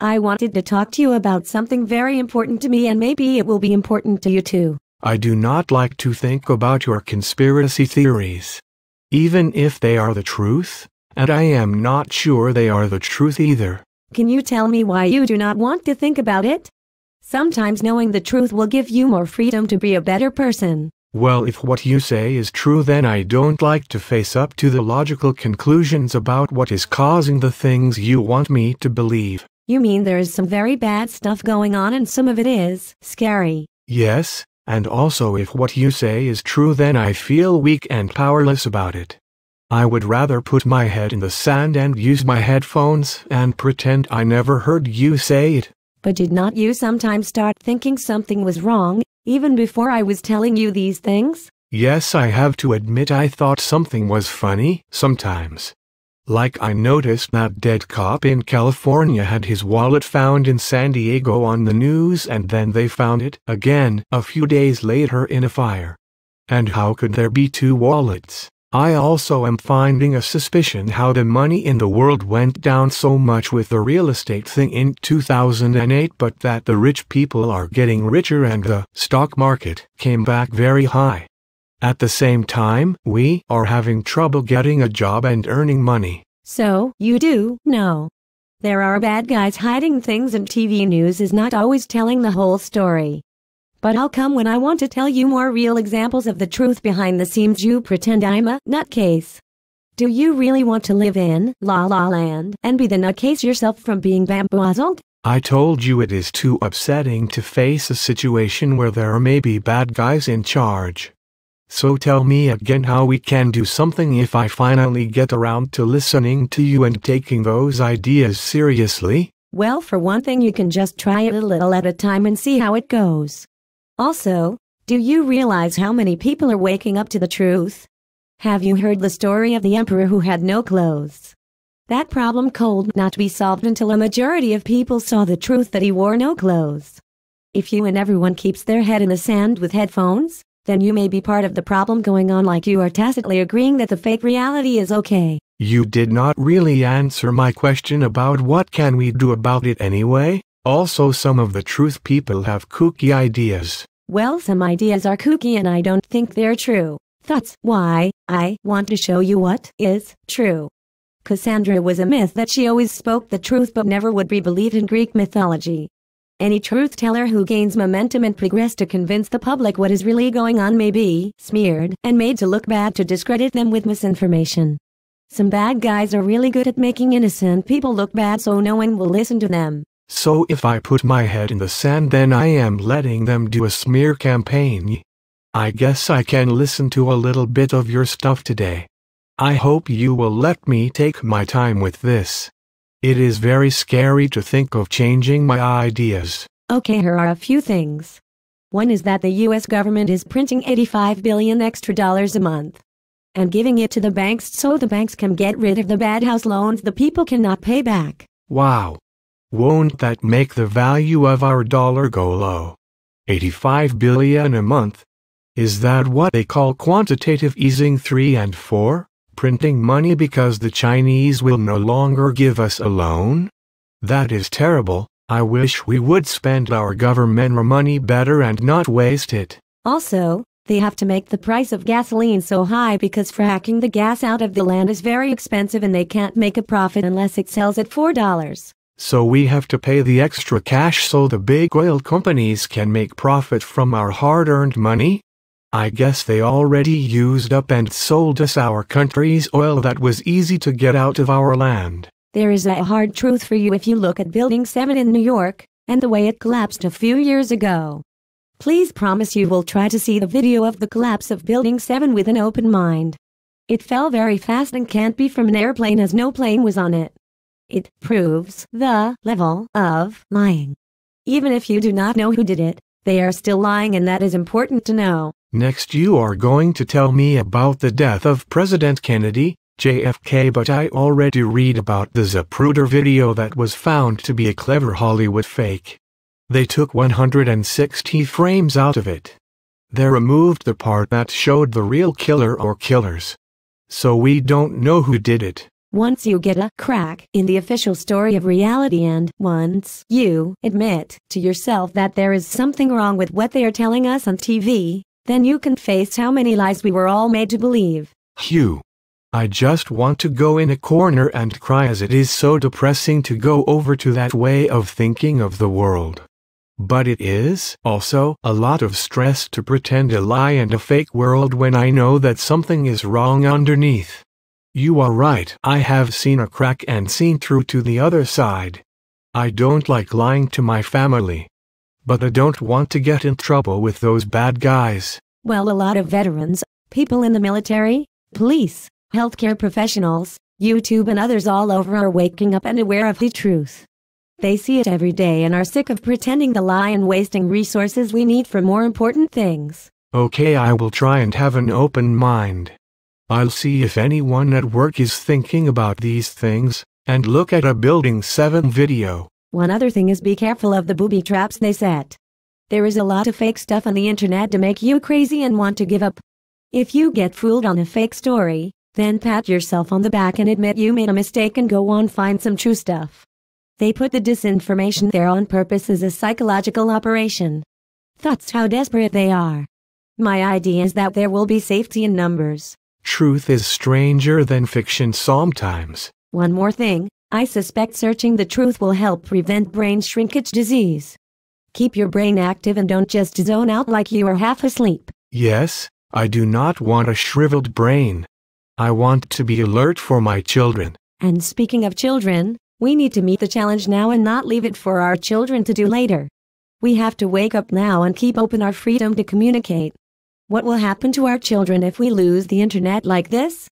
I wanted to talk to you about something very important to me, and maybe it will be important to you too. I do not like to think about your conspiracy theories, even if they are the truth, and I am not sure they are the truth either. Can you tell me why you do not want to think about it? Sometimes knowing the truth will give you more freedom to be a better person. Well, if what you say is true, then I don't like to face up to the logical conclusions about what is causing the things you want me to believe. You mean there is some very bad stuff going on and some of it is scary? Yes, and also if what you say is true, then I feel weak and powerless about it. I would rather put my head in the sand and use my headphones and pretend I never heard you say it. But did not you sometimes start thinking something was wrong, even before I was telling you these things? Yes, I have to admit I thought something was funny sometimes. Like I noticed that dead cop in California had his wallet found in San Diego on the news, and then they found it again a few days later in a fire. And how could there be two wallets? I also am finding a suspicion how the money in the world went down so much with the real estate thing in 2008, but that the rich people are getting richer and the stock market came back very high. At the same time, we are having trouble getting a job and earning money. So, you do know. There are bad guys hiding things, and TV news is not always telling the whole story. But how come when I want to tell you more real examples of the truth behind the scenes you pretend I'm a nutcase? Do you really want to live in La La Land and be the nutcase yourself from being bamboozled? I told you it is too upsetting to face a situation where there may be bad guys in charge. So tell me again how we can do something if I finally get around to listening to you and taking those ideas seriously. Well, for one thing, you can just try it a little at a time and see how it goes. Also, do you realize how many people are waking up to the truth? Have you heard the story of the emperor who had no clothes? That problem could not be solved until a majority of people saw the truth that he wore no clothes. If you and everyone keeps their head in the sand with headphones, then you may be part of the problem going on, like you are tacitly agreeing that the fake reality is okay. You did not really answer my question about what can we do about it anyway. Also, some of the truth people have kooky ideas. Well, some ideas are kooky and I don't think they're true. That's why I want to show you what is true. Cassandra was a myth that she always spoke the truth but never would be believed in Greek mythology. Any truth teller who gains momentum and progress to convince the public what is really going on may be smeared and made to look bad to discredit them with misinformation. Some bad guys are really good at making innocent people look bad so no one will listen to them. So if I put my head in the sand, then I am letting them do a smear campaign. I guess I can listen to a little bit of your stuff today. I hope you will let me take my time with this. It is very scary to think of changing my ideas. Okay, here are a few things. One is that the US government is printing $85 billion extra a month and giving it to the banks so the banks can get rid of the bad house loans the people cannot pay back. Wow. Won't that make the value of our dollar go low? $85 billion a month? Is that what they call quantitative easing 3 and 4? Printing money because the Chinese will no longer give us a loan? That is terrible. I wish we would spend our government money better and not waste it. Also, they have to make the price of gasoline so high because fracking the gas out of the land is very expensive and they can't make a profit unless it sells at $4. So we have to pay the extra cash so the big oil companies can make profit from our hard-earned money? I guess they already used up and sold us our country's oil that was easy to get out of our land. There is a hard truth for you if you look at Building 7 in New York, and the way it collapsed a few years ago. Please promise you will try to see the video of the collapse of Building 7 with an open mind. It fell very fast and can't be from an airplane as no plane was on it. It proves the level of lying. Even if you do not know who did it, they are still lying, and that is important to know. Next, you are going to tell me about the death of President Kennedy, JFK, but I already read about the Zapruder video that was found to be a clever Hollywood fake. They took 160 frames out of it. They removed the part that showed the real killer or killers. So we don't know who did it. Once you get a crack in the official story of reality and once you admit to yourself that there is something wrong with what they are telling us on TV, then you can face how many lies we were all made to believe. Hugh. I just want to go in a corner and cry, as it is so depressing to go over to that way of thinking of the world. But it is also a lot of stress to pretend a lie and a fake world when I know that something is wrong underneath. You are right, I have seen a crack and seen through to the other side. I don't like lying to my family. But I don't want to get in trouble with those bad guys. Well, a lot of veterans, people in the military, police, healthcare professionals, YouTube and others all over are waking up and aware of the truth. They see it every day and are sick of pretending the lie and wasting resources we need for more important things. Okay, I will try and have an open mind. I'll see if anyone at work is thinking about these things, and look at a Building 7 video. One other thing is be careful of the booby traps they set. There is a lot of fake stuff on the internet to make you crazy and want to give up. If you get fooled on a fake story, then pat yourself on the back and admit you made a mistake and go on find some true stuff. They put the disinformation there on purpose as a psychological operation. That's how desperate they are. My idea is that there will be safety in numbers. Truth is stranger than fiction sometimes. One more thing, I suspect searching the truth will help prevent brain shrinkage disease. Keep your brain active and don't just zone out like you are half asleep. Yes, I do not want a shriveled brain. I want to be alert for my children. And speaking of children, we need to meet the challenge now and not leave it for our children to do later. We have to wake up now and keep open our freedom to communicate. What will happen to our children if we lose the internet like this?